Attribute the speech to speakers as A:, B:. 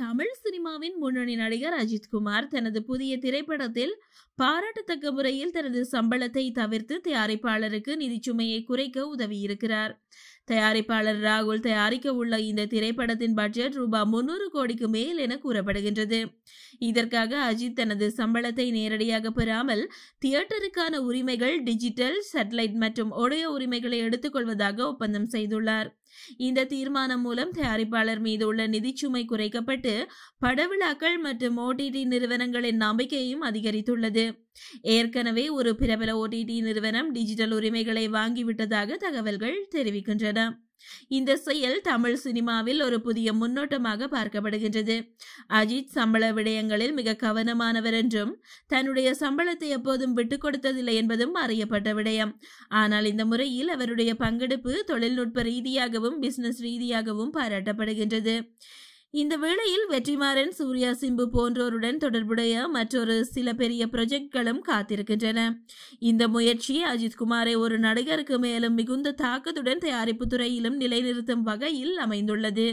A: தமிழ் சினிமாவின் முன்னணி நடிகர் அஜித் குமார் தனது புதிய திரைப்படத்தில் பாராட்டத்தக்க முறையில் தனது சம்பளத்தை தவிர்த்து தயாரிப்பாளருக்கு நிதிச்சுமையை குறைக்க உதவியிருக்கிறார். தயாரிப்பாளர் ராகுல் தயாரிக்க உள்ள இந்த திரைப்படத்தின் பட்ஜெட் ரூபாய் 300 கோடிக்கு மேல் என கூறப்படுகின்றது. இதற்காக அஜித் தனது சம்பளத்தை நேரடியாக பெறாமல் தியேட்டருக்கான உரிமைகள், டிஜிட்டல், சேட்டலைட் மற்றும் ஆடியோ உரிமைகளை எடுத்துக்கொள்வதாக ஒப்பந்தம் செய்துள்ளார். இந்த தீர்மானம் மூலம் தயாரிப்பாளர் மீது உள்ள நிதிச்சுமை குறைக்கப்பட்டு படவிழாக்கள் மற்றும் ஓடிடி நிறுவனங்களின் நம்பிக்கையும் அதிகரித்துள்ளது. ஏற்கனவே ஒரு பிரபல ஓடிடி நிறுவனம் டிஜிட்டல் உரிமைகளை வாங்கிவிட்டதாக தகவல்கள் தெரிவிக்கின்றன. இந்த செயல் தமிழ் சினிமாவில் ஒரு புதிய முன்னோட்டமாக பார்க்கப்படுகின்றது. அஜித் சம்பள விடயங்களில் மிக கவனமானவர் என்றும் தன்னுடைய சம்பளத்தை எப்போதும் விட்டுக் கொடுத்ததில்லை என்பதும் அறியப்பட்ட விடயம். ஆனால் இந்த முறையில் அவருடைய பங்கெடுப்பு தொழில்நுட்ப ரீதியாகவும் பிசினஸ் ரீதியாகவும் பாராட்டப்படுகின்றது. இந்த வேளையில் வெற்றிமாறன், சூர்யா, சிம்பு போன்றோருடன் தொடர்புடைய மற்றொரு சில பெரிய ப்ராஜெக்ட்களும் காத்திருக்கின்றன. இந்த முயற்சி அஜித் குமாரை ஒரு நடிகருக்கு மேலும் மிகுந்த தாக்கத்துடன் தயாரிப்பு துறையிலும் நிலைநிறுத்தும் வகையில் அமைந்துள்ளது.